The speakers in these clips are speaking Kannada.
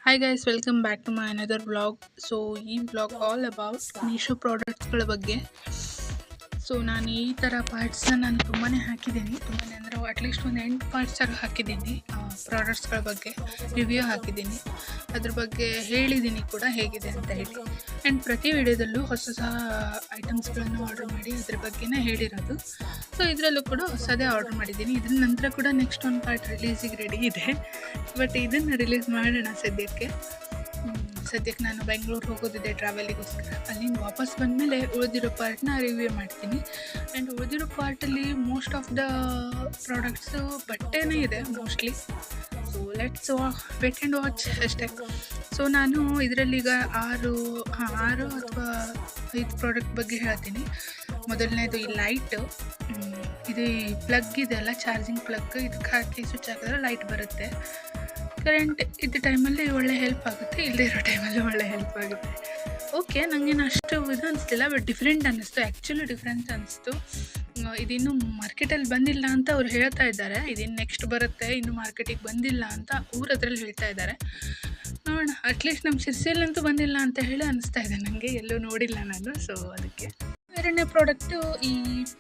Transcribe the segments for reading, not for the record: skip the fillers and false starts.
Hi guys, welcome back to my another vlog. So ಈ vlog all about ಮೀಶೋ ಪ್ರಾಡಕ್ಟ್ಸ್ಗಳ ಬಗ್ಗೆ. ಸೊ ನಾನು ಈ ಥರ ಪಾರ್ಟ್ಸ್ನ ನಾನು ತುಂಬಾ ಹಾಕಿದ್ದೀನಿ. ತುಂಬಾ ಅಂದರೆ ಅಟ್ಲೀಸ್ಟ್ ಒಂದು 8 ಪಾರ್ಟ್ಸಾಗಿ ಹಾಕಿದ್ದೀನಿ. ಪ್ರಾಡಕ್ಟ್ಸ್ಗಳ ಬಗ್ಗೆ ರಿವ್ಯೂ ಹಾಕಿದ್ದೀನಿ, ಅದ್ರ ಬಗ್ಗೆ ಹೇಳಿದ್ದೀನಿ ಕೂಡ ಹೇಗಿದೆ ಅಂತ ಹೇಳಿ. ಆ್ಯಂಡ್ ಪ್ರತಿ ವಿಡಿಯೋದಲ್ಲೂ ಹೊಸ ಐಟಮ್ಸ್ಗಳನ್ನು ಆರ್ಡರ್ ಮಾಡಿ ಅದ್ರ ಬಗ್ಗೆನೇ ಹೇಳಿರೋದು. ಸೊ ಇದರಲ್ಲೂ ಕೂಡ ಹೊಸದೇ ಆರ್ಡರ್ ಮಾಡಿದ್ದೀನಿ. ಇದ್ರ ನಂತರ ಕೂಡ ನೆಕ್ಸ್ಟ್ ಒಂದು ಪಾರ್ಟ್ ರಿಲೀಸಿಗೆ ರೆಡಿ ಇದೆ, ಬಟ್ ಇದನ್ನು ರಿಲೀಸ್ ಮಾಡೋಣ ಸದ್ಯಕ್ಕೆ ನಾನು ಬೆಂಗಳೂರು ಹೋಗೋದಿದೆ ಟ್ರಾವೆಲಿಗೋಸ್ಕರ. ಅಲ್ಲಿಂದ ವಾಪಸ್ ಬಂದಮೇಲೆ ಉಳಿದಿರೋ ಪಾರ್ಟ್ನ ರಿವ್ಯೂ ಮಾಡ್ತೀನಿ. ಆ್ಯಂಡ್ ಉಳಿದಿರೋ ಪಾರ್ಟಲ್ಲಿ ಮೋಸ್ಟ್ ಆಫ್ ದ ಪ್ರಾಡಕ್ಟ್ಸು ಬಟ್ಟೆನೇ ಇದೆ mostly. So let's wait and watch ಅಷ್ಟೇ. ಸೊ ನಾನು ಇದರಲ್ಲೀಗ 6 ಅಥವಾ 5 ಪ್ರಾಡಕ್ಟ್ ಬಗ್ಗೆ ಹೇಳ್ತೀನಿ. ಮೊದಲನೇದು ಈ ಲೈಟು, ಇದು ಈ ಪ್ಲಗ್ ಇದೆಯಲ್ಲ, ಚಾರ್ಜಿಂಗ್ ಪ್ಲಗ್, ಇದಕ್ಕೆ ಹಾಕಿ ಸ್ವಿಚ್ ಹಾಕಿದ್ರೆ ಲೈಟ್ ಬರುತ್ತೆ. ಕರೆಂಟ್ ಇದ್ದ ಟೈಮಲ್ಲಿ ಒಳ್ಳೆ ಹೆಲ್ಪ್ ಆಗುತ್ತೆ, ಇಲ್ಲದೇ ಇರೋ ಟೈಮಲ್ಲಿ ಒಳ್ಳೆ ಹೆಲ್ಪ್ ಆಗುತ್ತೆ. ಓಕೆ, ನನಗೇನು ಅಷ್ಟು ಇದು ಅನಿಸ್ತಿಲ್ಲ, ಬಟ್ ಡಿಫ್ರೆಂಟ್ ಅನ್ನಿಸ್ತು. ಆ್ಯಕ್ಚುಲಿ ಡಿಫ್ರೆಂಟ್ ಅನ್ನಿಸ್ತು. ಇದಿನ್ನೂ ಮಾರ್ಕೆಟಲ್ಲಿ ಬಂದಿಲ್ಲ ಅಂತ ಅವ್ರು ಹೇಳ್ತಾ ಇದ್ದಾರೆ. ಇದಿನ್ನು ನೆಕ್ಸ್ಟ್ ಬರುತ್ತೆ, ಇನ್ನು ಮಾರ್ಕೆಟಿಗೆ ಬಂದಿಲ್ಲ ಅಂತ ಊರದ್ರಲ್ಲಿ ಹೇಳ್ತಾ ಇದ್ದಾರೆ. ನೋಡೋಣ, ಅಟ್ಲೀಸ್ಟ್ ನಮ್ಮ ಶಿರ್ಸಿಯಲ್ಲಂತೂ ಬಂದಿಲ್ಲ ಅಂತ ಹೇಳಿ ಅನಿಸ್ತಾ ಇದೆ ನನಗೆ. ಎಲ್ಲೂ ನೋಡಿಲ್ಲ ನಾನು. ಸೊ ಅದಕ್ಕೆ ಎರಡನೇ ಪ್ರಾಡಕ್ಟು ಈ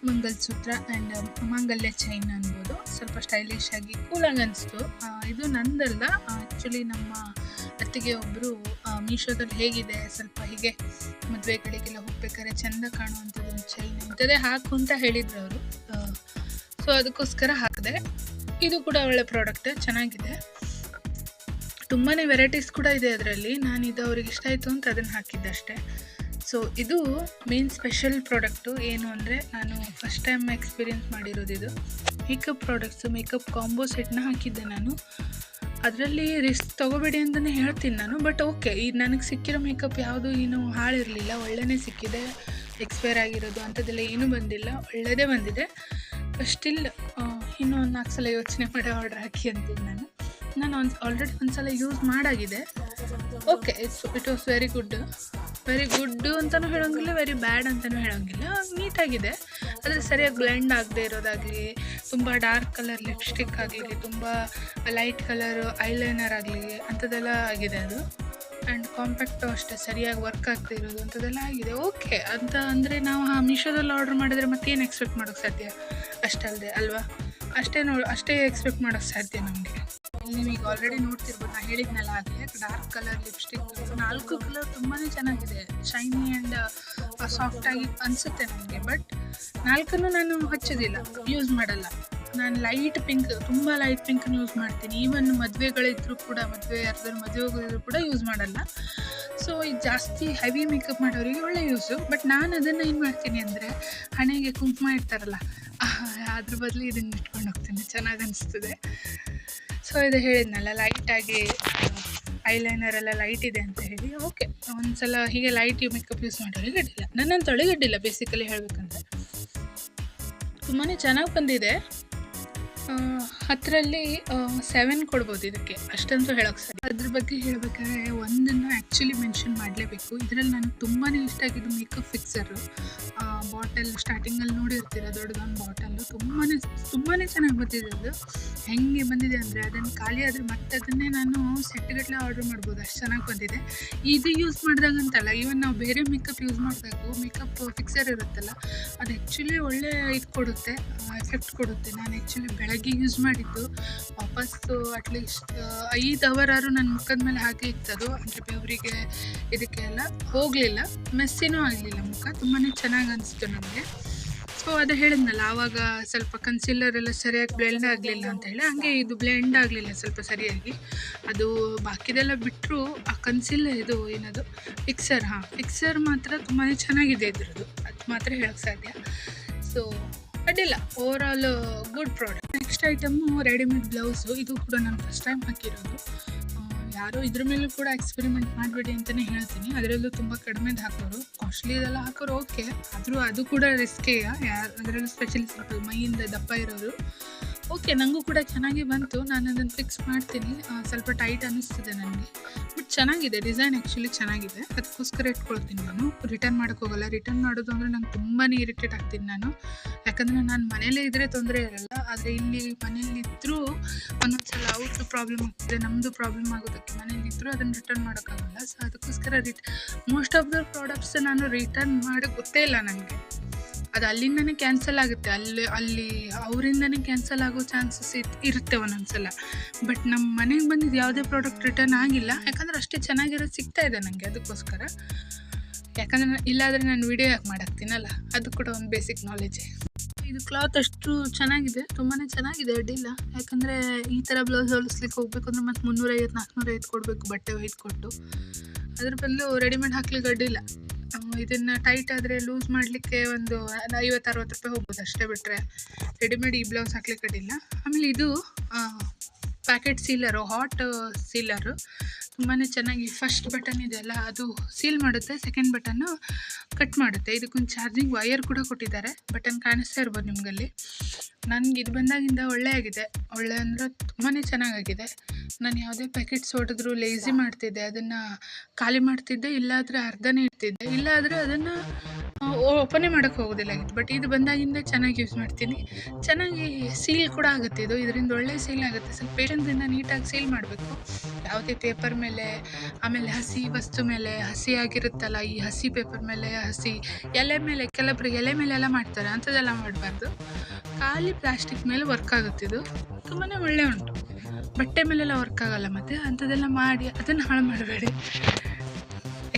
ಮಂಗಲಸೂತ್ರ ಆ್ಯಂಡ್ ಮಾಂಗಲ್ಯ ಚೈನ್ ಅನ್ಬೋದು. ಸ್ವಲ್ಪ ಸ್ಟೈಲಿಶ್ ಆಗಿ ಕೂಲಾಗಿ ಅನಿಸ್ತು. ಇದು ನಂದಲ್ಲ, ಆ್ಯಕ್ಚುಲಿ ನಮ್ಮ ಅತ್ತಿಗೆ ಒಬ್ಬರು ಮೀಶೋದಲ್ಲಿ ಹೇಗಿದೆ ಸ್ವಲ್ಪ ಹೀಗೆ ಮದುವೆಗಳಿಗೆಲ್ಲ ಹೋಗ್ಬೇಕಾದ್ರೆ ಚೆಂದ ಕಾಣುವಂಥದ್ದು ಚೈನ್ ಇಂಥದ್ದೇ ಹಾಕು ಅಂತ ಹೇಳಿದ್ರು ಅವರು. ಸೊ ಅದಕ್ಕೋಸ್ಕರ ಹಾಕಿದೆ. ಇದು ಕೂಡ ಒಳ್ಳೆ ಪ್ರಾಡಕ್ಟ್, ಚೆನ್ನಾಗಿದೆ. ತುಂಬಾ ವೆರೈಟೀಸ್ ಕೂಡ ಇದೆ ಅದರಲ್ಲಿ. ನಾನು ಇದು ಅವ್ರಿಗೆ ಇಷ್ಟ ಆಯಿತು ಅಂತ ಅದನ್ನು ಹಾಕಿದ್ದಷ್ಟೇ. ಸೊ ಇದು ಮೇನ್ ಸ್ಪೆಷಲ್ ಪ್ರಾಡಕ್ಟು. ಏನು ಅಂದರೆ ನಾನು ಫಸ್ಟ್ ಟೈಮ್ ಎಕ್ಸ್ಪೀರಿಯೆನ್ಸ್ ಮಾಡಿರೋದು ಇದು. ಮೇಕಪ್ ಪ್ರಾಡಕ್ಟ್ಸು, ಮೇಕಪ್ ಕಾಂಬೋ ಸೆಟ್ನ ಹಾಕಿದ್ದೆ ನಾನು. ಅದರಲ್ಲಿ ರಿಸ್ಕ್ ತೊಗೋಬೇಡಿ ಅಂತಲೇ ಹೇಳ್ತೀನಿ ನಾನು. ಬಟ್ ಓಕೆ, ಈಗ ನನಗೆ ಸಿಕ್ಕಿರೋ ಮೇಕಪ್ ಯಾವುದು ಏನೂ ಹಾಳಿರಲಿಲ್ಲ, ಒಳ್ಳೆಯೇ ಸಿಕ್ಕಿದೆ. ಎಕ್ಸ್ಪೈರ್ ಆಗಿರೋದು ಅಂಥದ್ದೆಲ್ಲ ಏನೂ ಬಂದಿಲ್ಲ, ಒಳ್ಳೆಯದೇ ಬಂದಿದೆ. ಸ್ಟಿಲ್ ಇನ್ನೂ ಒಂದು 4 ಸಲ ಯೋಚನೆ ಮಾಡಿ ಆರ್ಡ್ರ್ ಹಾಕಿ ಅಂತೀನಿ ನಾನು ಆಲ್ರೆಡಿ ಒಂದು ಸಲ ಯೂಸ್ ಮಾಡಾಗಿದೆ. Okay, it was very good ಅಂತಲೂ ಹೇಳೋಂಗಿಲ್ಲ, ವೆರಿ ಬ್ಯಾಡ್ ಅಂತಲೂ ಹೇಳೋಂಗಿಲ್ಲ. ನೀಟಾಗಿದೆ, ಆದರೆ ಸರಿಯಾಗಿ ಬ್ಲೆಂಡ್ ಆಗದೆ ಇರೋದಾಗಲಿ, ತುಂಬ ಡಾರ್ಕ್ ಕಲರ್ ಲಿಪ್ಸ್ಟಿಕ್ ಆಗಲಿ, ತುಂಬ ಲೈಟ್ ಕಲರ್ ಐಲೈನರ್ ಆಗಲಿ ಅಂಥದ್ದೆಲ್ಲ ಆಗಿದೆ ಅದು. ಆ್ಯಂಡ್ ಕಾಂಪ್ಯಾಕ್ಟು ಅಷ್ಟೇ ಸರಿಯಾಗಿ ವರ್ಕ್ ಆಗ್ತಾ ಇರೋದು ಅಂಥದ್ದೆಲ್ಲ ಆಗಿದೆ. ಓಕೆ ಅಂತ ಅಂದರೆ ನಾವು ಮೀಶೋದಲ್ಲಿ ಆರ್ಡ್ರ್ ಮಾಡಿದ್ರೆ ಮತ್ತೇನು ಎಕ್ಸ್ಪೆಕ್ಟ್ ಮಾಡೋಕ್ಕೆ ಸಾಧ್ಯ? ಅಷ್ಟಲ್ಲದೆ ಅಲ್ವಾ, ಅಷ್ಟೇ ಎಕ್ಸ್ಪೆಕ್ಟ್ ಮಾಡೋಕ್ಕೆ ಸಾಧ್ಯ ನಮಗೆ. ನೀವೀಗ ಆಲ್ರೆಡಿ ನೋಡ್ತಿರ್ಬೋದು, ನಾನು ಹೇಳಿದ್ನಲ್ಲ ಆಗಲೇ, ಡಾರ್ಕ್ ಕಲರ್ ಲಿಪ್ಸ್ಟಿಕ್ 4 ಕಲರ್ ತುಂಬಾ ಚೆನ್ನಾಗಿದೆ. ಶೈನಿ ಆ್ಯಂಡ್ ಸಾಫ್ಟಾಗಿ ಅನಿಸುತ್ತೆ ನನಗೆ. ಬಟ್ 4 ನಾನು ಹಚ್ಚೋದಿಲ್ಲ, ಯೂಸ್ ಮಾಡಲ್ಲ. ನಾನು ಲೈಟ್ ಪಿಂಕ್, ತುಂಬ ಲೈಟ್ ಪಿಂಕನ್ನು ಯೂಸ್ ಮಾಡ್ತೀನಿ. ಈವನ್ ಮದುವೆಗಳಿದ್ರೂ ಕೂಡ, ಮದುವೆಗಳಿದ್ರು ಕೂಡ ಯೂಸ್ ಮಾಡಲ್ಲ. ಸೊ ಇದು ಜಾಸ್ತಿ ಹೆವಿ ಮೇಕಪ್ ಮಾಡೋರಿಗೆ ಒಳ್ಳೆ ಯೂಸು. ಬಟ್ ನಾನು ಅದನ್ನು ಏನು ಮಾಡ್ತೀನಿ ಅಂದರೆ, ಹಣೆಗೆ ಕುಂಕುಮ ಇಡ್ತಾರಲ್ಲ, ಅದ್ರ ಬದಲು ಇದನ್ನು ಇಟ್ಕೊಂಡು ಹೋಗ್ತೀನಿ, ಚೆನ್ನಾಗಿ ಅನಿಸ್ತದೆ. ಸೊ ಇದು ಹೇಳಿದ್ನಲ್ಲ, ಲೈಟಾಗಿ ಐಲೈನರ್ ಎಲ್ಲ ಲೈಟ್ ಇದೆ ಅಂತ ಹೇಳಿ. ಓಕೆ, ಒಂದು ಸಲ ಹೀಗೆ ಲೈಟ್ ಮೇಕಪ್ ಯೂಸ್ ಮಾಡೋರಿಗೆ ಅಡ್ಡಿಲ್ಲ. ನನ್ನಂತೊಳಗೆ ಅಡ್ಡಿಲ್ಲ, ಬೇಸಿಕಲಿ ಹೇಳ್ಬೇಕಂದ್ರೆ ತುಂಬಾ ಚೆನ್ನಾಗಿ ಬಂದಿದೆ. 10ರಲ್ಲಿ 7 ಕೊಡ್ಬೋದು ಇದಕ್ಕೆ, ಅಷ್ಟಂತೂ ಹೇಳೋಕ್ಕೆ ಸರಿ. ಅದ್ರ ಬಗ್ಗೆ ಹೇಳಬೇಕಾದ್ರೆ ಒಂದನ್ನು ಆ್ಯಕ್ಚುಲಿ ಮೆನ್ಷನ್ ಮಾಡಲೇಬೇಕು. ಇದರಲ್ಲಿ ನನಗೆ ತುಂಬಾ ಇಷ್ಟ ಆಗಿದ್ದು ಮೇಕಪ್ ಫಿಕ್ಸರು. ಬಾಟಲ್ ಸ್ಟಾರ್ಟಿಂಗಲ್ಲಿ ನೋಡಿರ್ತೀರ, ದೊಡ್ಡದೊಂದು ಬಾಟಲ್ಲು ತುಂಬಾ ಚೆನ್ನಾಗಿ ಬಂದಿದೆ. ಅದು ಹೆಂಗೆ ಬಂದಿದೆ ಅಂದರೆ, ಅದನ್ನು ಖಾಲಿ ಆದರೆ ಮತ್ತೆ ಅದನ್ನೇ ನಾನು ಸೆಟ್ಗಟ್ಟಲೆ ಆರ್ಡ್ರ್ ಮಾಡ್ಬೋದು, ಅಷ್ಟು ಚೆನ್ನಾಗಿ ಬಂದಿದೆ. ಇದು ಯೂಸ್ ಮಾಡಿದಾಗಂತಲ್ಲ, ಈವನ್ ನಾವು ಬೇರೆ ಮೇಕಪ್ ಯೂಸ್ ಮಾಡಿದಾಗ ಮೇಕಪ್ ಫಿಕ್ಸರ್ ಇರುತ್ತಲ್ಲ, ಅದು ಆ್ಯಕ್ಚುಲಿ ಒಳ್ಳೆ ಇದು ಕೊಡುತ್ತೆ, ಎಫೆಕ್ಟ್ ಕೊಡುತ್ತೆ. ನಾನು ಆ್ಯಕ್ಚುಲಿ ಬೆಳಗ್ಗೆ ಯೂಸ್ ಮಾಡಿದ್ದು, ವಾಪಸ್ಸು ಅಟ್ಲೀಸ್ಟ್ 5 ಅವರಾರು ನನ್ನ ಮುಖದ ಮೇಲೆ ಹಾಗೆ ಇತ್ತದು. ಅಂದರೆ ಬೆವರಿಗೆ ಇದಕ್ಕೆ ಎಲ್ಲ ಹೋಗಲಿಲ್ಲ, ಮೆಸ್ಸಿನೂ ಆಗಲಿಲ್ಲ, ಮುಖ ತುಂಬಾ ಚೆನ್ನಾಗಿ ಅನಿಸ್ತು ನನಗೆ. ಸೊ ಅದು ಹೇಳಿದ್ನಲ್ಲ ಆವಾಗ, ಸ್ವಲ್ಪ ಕನ್ಸಿಲ್ಲರ್ ಎಲ್ಲ ಸರಿಯಾಗಿ ಬ್ಲೆಂಡ್ ಆಗಲಿಲ್ಲ ಅಂತ ಹೇಳಿ. ಹಂಗೆ ಇದು ಬ್ಲೆಂಡ್ ಆಗಲಿಲ್ಲ ಸ್ವಲ್ಪ ಸರಿಯಾಗಿ. ಅದು ಬಾಕಿದೆಲ್ಲ ಬಿಟ್ಟರು, ಆ ಕನ್ಸಿಲ್ಲರ್ ಇದು ಏನದು ಫಿಕ್ಸರ್ ಮಾತ್ರ ತುಂಬಾ ಚೆನ್ನಾಗಿದೆ ಇದ್ರದ್ದು, ಅದು ಮಾತ್ರ ಹೇಳೋಕ್ಕೆ ಸಾಧ್ಯ. ಸೊ ಅಡ್ಡಿಲ್ಲ, over all good product. Next item readymade blouse. ಇದು ಕೂಡ ನಾನು ಫಸ್ಟ್ ಟೈಮ್ ಹಾಕಿರೋದು. ಯಾರು ಇದ್ರ ಮೇಲೂ ಕೂಡ ಎಕ್ಸ್ಪೆರಿಮೆಂಟ್ ಮಾಡಬೇಡಿ ಅಂತಲೇ ಹೇಳ್ತೀನಿ. ಅದರಲ್ಲೂ ತುಂಬ ಕಡಿಮೆದು ಹಾಕೋರು, ಕಾಸ್ಟ್ಲಿ ಇದೆಲ್ಲ ಹಾಕೋರು ಓಕೆ, ಆದರೂ ಅದು ಕೂಡ ರಿಸ್ಕೇ. ಅದರಲ್ಲೂ ಸ್ಪೆಷಲಿ ಸ್ವಲ್ಪ ಮೈಯಿಂದ ದಪ್ಪ ಇರೋರು. ಓಕೆ, ನನಗೂ ಕೂಡ ಚೆನ್ನಾಗಿ ಬಂತು. ನಾನು ಅದನ್ನು ಫಿಕ್ಸ್ ಮಾಡ್ತೀನಿ. ಸ್ವಲ್ಪ ಟೈಟ್ ಅನ್ನಿಸ್ತದೆ ನನಗೆ, ಬಟ್ ಚೆನ್ನಾಗಿದೆ ಡಿಸೈನ್, ಆ್ಯಕ್ಚುಲಿ ಚೆನ್ನಾಗಿದೆ. ಅದಕ್ಕೋಸ್ಕರ ಇಟ್ಕೊಳ್ತೀನಿ ನಾನು. ರಿಟರ್ನ್ ಮಾಡೋಕ್ಕೆ ಹೋಗಲ್ಲ. ರಿಟರ್ನ್ ಮಾಡೋದು ಅಂದರೆ ನಂಗೆ ತುಂಬಾ ಇರಿಟೇಟ್ ಆಗ್ತೀನಿ ನಾನು. ಯಾಕಂದರೆ ನಾನು ಮನೇಲೇ ಇದ್ದರೆ ತೊಂದರೆ ಇರಲ್ಲ, ಆದರೆ ಇಲ್ಲಿ ಮನೇಲಿದ್ದರೂ ಒಂದೊಂದ್ಸಲ ಅವ್ರದ್ದು ಪ್ರಾಬ್ಲಮ್ ಆಗ್ತದೆ, ನಮ್ಮದು ಪ್ರಾಬ್ಲಮ್ ಆಗೋದಕ್ಕೆ. ಮನೇಲಿದ್ದರೂ ಅದನ್ನು ರಿಟರ್ನ್ ಮಾಡೋಕ್ಕಾಗಲ್ಲ. ಸೊ ಅದಕ್ಕೋಸ್ಕರ ಮೋಸ್ಟ್ ಆಫ್ ದ ಪ್ರಾಡಕ್ಟ್ಸ್ ನಾನು ರಿಟರ್ನ್ ಮಾಡೋಕ್ಕೆ ಗೊತ್ತೇ ಇಲ್ಲ ನನಗೆ. ಅದು ಅಲ್ಲಿಂದನೇ ಕ್ಯಾನ್ಸಲ್ ಆಗುತ್ತೆ, ಅಲ್ಲಿ ಅವರಿಂದನೇ ಕ್ಯಾನ್ಸಲ್ ಆಗೋ ಚಾನ್ಸಸ್ ಇರುತ್ತೆ ಒಂದೊಂದ್ಸಲ. ಬಟ್ ನಮ್ಮ ಮನೆಗೆ ಬಂದಿದ್ದು ಯಾವುದೇ ಪ್ರಾಡಕ್ಟ್ ರಿಟರ್ನ್ ಆಗಿಲ್ಲ, ಯಾಕಂದರೆ ಅಷ್ಟೇ ಚೆನ್ನಾಗಿರೋದು ಸಿಗ್ತಾ ಇದೆ ನನಗೆ. ಅದಕ್ಕೋಸ್ಕರ, ಯಾಕಂದರೆ ಇಲ್ಲಾದರೆ ನಾನು ವಿಡಿಯೋ ಯಾಕೆ ಮಾಡಾಕ್ತೀನಲ್ಲ, ಅದು ಕೂಡ ಒಂದು ಬೇಸಿಕ್ ನಾಲೆಜೇ. ಇದು ಕ್ಲಾತ್ ಅಷ್ಟು ಚೆನ್ನಾಗಿದೆ, ತುಂಬಾ ಚೆನ್ನಾಗಿದೆ, ಅಡ್ಡಿಲ್ಲ. ಯಾಕಂದರೆ ಈ ಥರ ಬ್ಲೌಸ್ ಹೊಲಿಸ್ಲಿಕ್ಕೆ ಹೋಗ್ಬೇಕು ಅಂದರೆ ಮತ್ತು 350-450 ಕೊಡಬೇಕು ಬಟ್ಟೆ ಒಯ್ದು ಕೊಟ್ಟು. ಅದ್ರ ಬದಲು ರೆಡಿಮೇಡ್ ಹಾಕ್ಲಿಕ್ಕೆ ಅಡ್ಡಿಲ್ಲ. ಇದನ್ನು ಟೈಟ್ ಆದರೆ ಲೂಸ್ ಮಾಡಲಿಕ್ಕೆ ಒಂದು 50-60 ರೂಪಾಯಿ ಹೋಗ್ಬೋದು ಅಷ್ಟೇ, ಬಿಟ್ಟರೆ ರೆಡಿಮೇಡ್ ಈ ಬ್ಲೌಸ್ ಹಾಕ್ಲಿಕ್ಕೆ ಅಡ್ಡಿಲ್ಲ. ಆಮೇಲೆ ಇದು ಪ್ಯಾಕೆಟ್ ಸೀಲರು, ಹಾಟ್ ಸೀಲರು, ತುಂಬಾ ಚೆನ್ನಾಗಿ ಫಸ್ಟ್ ಬಟನ್ ಇದೆಯಲ್ಲ ಅದು ಸೀಲ್ ಮಾಡುತ್ತೆ, ಸೆಕೆಂಡ್ ಬಟನ್ನು ಕಟ್ ಮಾಡುತ್ತೆ. ಇದಕ್ಕೊಂದು ಚಾರ್ಜಿಂಗ್ ವಯರ್ ಕೂಡ ಕೊಟ್ಟಿದ್ದಾರೆ, ಬಟನ್ ಕಾಣಿಸ್ತಾ ಇರ್ಬೋದು ನಿಮಗಲ್ಲಿ. ನನಗೆ ಇದು ಬಂದಾಗಿಂದ ಒಳ್ಳೆ ಆಗಿದೆ, ಒಳ್ಳೆ ಅಂದರೆ ತುಂಬಾ ಚೆನ್ನಾಗಾಗಿದೆ. ನಾನು ಯಾವುದೇ ಪ್ಯಾಕೆಟ್ಸ್ ಹೊಡೆದ್ರು ಲೇಸಿ ಮಾಡ್ತಿದ್ದೆ, ಅದನ್ನು ಖಾಲಿ ಮಾಡ್ತಿದ್ದೆ, ಇಲ್ಲಾದರೆ ಅರ್ಧನೇ ಇಡ್ತಿದ್ದೆ, ಇಲ್ಲಾದರೆ ಅದನ್ನು ಓಪನೇ ಮಾಡೋಕ್ಕೆ ಹೋಗೋದಿಲ್ಲಾಗಿತ್ತು. ಬಟ್ ಇದು ಬಂದಾಗಿಂದ ಚೆನ್ನಾಗಿ ಯೂಸ್ ಮಾಡ್ತೀನಿ. ಚೆನ್ನಾಗಿ ಸೀಲ್ ಕೂಡ ಆಗುತ್ತೆ ಇದು, ಇದರಿಂದ ಒಳ್ಳೆ ಸೀಲ್ ಆಗುತ್ತೆ. ಸ್ವಲ್ಪ ಪೇಷನ್ಸಿಂದ ನೀಟಾಗಿ ಸೀಲ್ ಮಾಡಬೇಕು, ಯಾವುದೇ ಪೇಪರ್ ಮೇಲೆ, ಆಮೇಲೆ ಹಸಿ ವಸ್ತು ಮೇಲೆ, ಹಸಿ ಆಗಿರುತ್ತಲ್ಲ ಈ ಹಸಿ ಪೇಪರ್ ಮೇಲೆ, ಹಸಿ ಎಲೆ ಮೇಲೆ, ಕೆಲವೊಬ್ಬರು ಎಲೆ ಮೇಲೆ ಎಲ್ಲ ಮಾಡ್ತಾರೆ, ಅಂಥದ್ದೆಲ್ಲ ಮಾಡಬಾರ್ದು. ಖಾಲಿ ಪ್ಲಾಸ್ಟಿಕ್ ಮೇಲೆ ವರ್ಕ್ ಆಗುತ್ತೆ. ಇದು ತುಂಬಾ ಒಳ್ಳೆ ಉಂಟು, ಬಟ್ಟೆ ಮೇಲೆಲ್ಲ ವರ್ಕ್ ಆಗಲ್ಲ. ಮತ್ತು ಅಂಥದ್ದೆಲ್ಲ ಮಾಡಿ ಅದನ್ನು ಹಾಳು ಮಾಡಬೇಡಿ,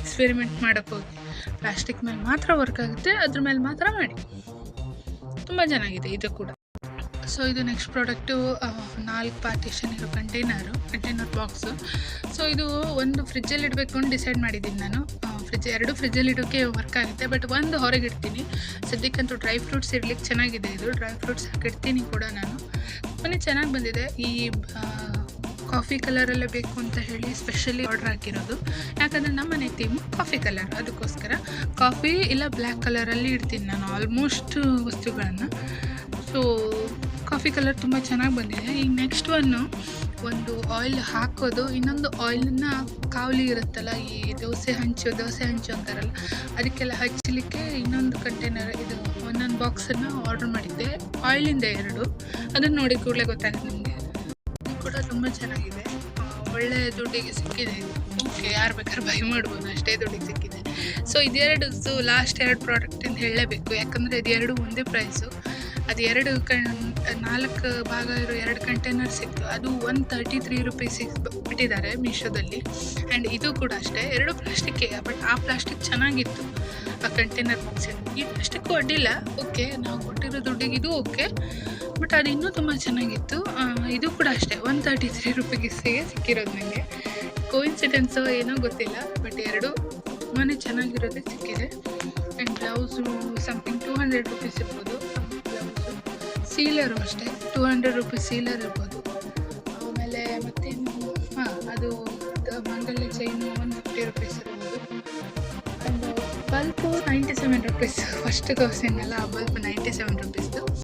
ಎಕ್ಸ್ಪೆರಿಮೆಂಟ್ ಮಾಡೋಕ್ಕೆ ಹೋಗಿ. ಪ್ಲಾಸ್ಟಿಕ್ ಮೇಲೆ ಮಾತ್ರ ವರ್ಕ್ ಆಗುತ್ತೆ, ಅದ್ರ ಮೇಲೆ ಮಾತ್ರ ಮಾಡಿ. ತುಂಬ ಚೆನ್ನಾಗಿದೆ ಇದು ಕೂಡ. ಸೊ ಇದು ನೆಕ್ಸ್ಟ್ ಪ್ರಾಡಕ್ಟು 4 ಪಾರ್ಟಿಷನ್ ಇರೋ ಕಂಟೈನರ್ ಬಾಕ್ಸು. ಸೊ ಇದು ಒಂದು ಫ್ರಿಜ್ಜಲ್ಲಿ ಇಡಬೇಕು ಅಂತ ಡಿಸೈಡ್ ಮಾಡಿದ್ದೀನಿ ನಾನು. 2 ಫ್ರಿಜ್ಜಲ್ಲಿ ಇಡೋಕ್ಕೆ ವರ್ಕ್ ಆಗುತ್ತೆ, ಬಟ್ ಒಂದು ಹೊರಗೆ ಇಡ್ತೀನಿ. ಸದ್ಯಕ್ಕಂತೂ ಡ್ರೈ ಫ್ರೂಟ್ಸ್ ಇಡ್ಲಿಕ್ಕೆ ಚೆನ್ನಾಗಿದೆ ಇದು, ಡ್ರೈ ಫ್ರೂಟ್ಸ್ ಹಾಕಿಡ್ತೀನಿ ಕೂಡ ನಾನು. ತುಂಬಾ ಚೆನ್ನಾಗಿ ಬಂದಿದೆ. ಈ ಕಾಫಿ ಕಲರಲ್ಲೇ ಬೇಕು ಅಂತ ಹೇಳಿ ಸ್ಪೆಷಲಿ ಆರ್ಡ್ರ್ ಹಾಕಿರೋದು, ಯಾಕಂದರೆ ನಮ್ಮ ಮನೆ ಥೀಮು ಕಾಫಿ ಕಲರ್. ಅದಕ್ಕೋಸ್ಕರ ಕಾಫಿ ಇಲ್ಲ ಬ್ಲ್ಯಾಕ್ ಕಲರಲ್ಲಿ ಇಡ್ತೀನಿ ನಾನು ಆಲ್ಮೋಸ್ಟ್ ವಸ್ತುಗಳನ್ನು. ಸೊ ಕಾಫಿ ಕಲರ್ ತುಂಬ ಚೆನ್ನಾಗಿ ಬಂದಿದೆ. ಈಗ ನೆಕ್ಸ್ಟ್ ಒಂದು ಆಯಿಲ್ ಹಾಕೋದು, ಇನ್ನೊಂದು ಆಯಿಲನ್ನ ಕಾವಲಿ ಇರುತ್ತಲ್ಲ, ಈ ದೋಸೆ ಹಂಚು ಅಂತಾರಲ್ಲ, ಅದಕ್ಕೆಲ್ಲ ಹಚ್ಚಲಿಕ್ಕೆ ಇನ್ನೊಂದು ಕಂಟೈನರ್, ಇದು ಒಂದೊಂದು ಬಾಕ್ಸನ್ನು ಆರ್ಡ್ರ್ ಮಾಡಿದ್ದೆ. ಆಯಿಲಿಂದ 2, ಅದನ್ನು ನೋಡಿ ಕೂಡಲೇ ಗೊತ್ತಾಗುತ್ತೆ ನಿಮಗೆ. ಇದು ಕೂಡ ತುಂಬ ಚೆನ್ನಾಗಿದೆ, ಒಳ್ಳೆ ದುಡ್ಡಿಗೆ ಸಿಕ್ಕಿದೆ ಇದು. ಓಕೆ, ಯಾರು ಬೇಕಾದ್ರೆ ಬೈ ಮಾಡ್ಬೋದು, ಅಷ್ಟೇ ದುಡ್ಡಿಗೆ ಸಿಕ್ಕಿದೆ. ಸೊ ಇದೆರಡು ಲಾಸ್ಟ್ 2 ಪ್ರಾಡಕ್ಟ್ ಅಂತ ಹೇಳಲೇಬೇಕು, ಯಾಕಂದರೆ ಇದು 2 ಒಂದೇ ಪ್ರೈಸು. ಅದು 4 ಭಾಗ ಇರೋ 2 ಕಂಟೈನರ್ ಸಿಕ್ತು. ಅದು 133 ರುಪೀಸ್ ಬಿಟ್ಟಿದ್ದಾರೆ ಮೀಶೋದಲ್ಲಿ. ಆ್ಯಂಡ್ ಇದು ಕೂಡ ಅಷ್ಟೇ, 2 ಪ್ಲಾಸ್ಟಿಕ್ಗೆ. ಬಟ್ ಆ ಪ್ಲಾಸ್ಟಿಕ್ ಚೆನ್ನಾಗಿತ್ತು, ಆ ಕಂಟೈನರ್ ಬಾಕ್ಸ್. ಈ ಪ್ಲಾಸ್ಟಿಕ್ಕು ಅಡ್ಡಿಲ್ಲ, ಓಕೆ, ನಾವು ಕೊಟ್ಟಿರೋ ದುಡ್ಡಿಗೆ ಇದು ಓಕೆ, ಬಟ್ ಅದು ಇನ್ನೂ ತುಂಬ ಚೆನ್ನಾಗಿತ್ತು. ಇದು ಕೂಡ ಅಷ್ಟೇ 133 ರುಪೀಗೆ ಸಿಕ್ಕಿರೋದು ನನಗೆ. ಕೋಇನ್ಸಿಡೆನ್ಸು ಏನೋ ಗೊತ್ತಿಲ್ಲ, ಬಟ್ 2 ತುಂಬಾ ಚೆನ್ನಾಗಿರೋದೇ ಸಿಕ್ಕಿದೆ. ಆ್ಯಂಡ್ ಬ್ಲೌಸು ಸಮಥಿಂಗ್ 200 ರುಪೀಸ್ ಇರ್ಬೋದು. ಸೀಲರು ಅಷ್ಟೇ 200 ರುಪೀಸ್ ಸೀಲರ್ ಇರ್ಬೋದು. ಆಮೇಲೆ ಮತ್ತೇನು, ಅದು ಮಂಗಲ್ಯ ಚೈನು 150 ರುಪೀಸ್ ಇರ್ಬೋದು. And bulb 97 rupees. ಫಸ್ಟ್ ತೋರಿಸಿದ್ನಲ್ಲ ಆ ಬಲ್ಪ್ 97 ರುಪೀಸ್ದು.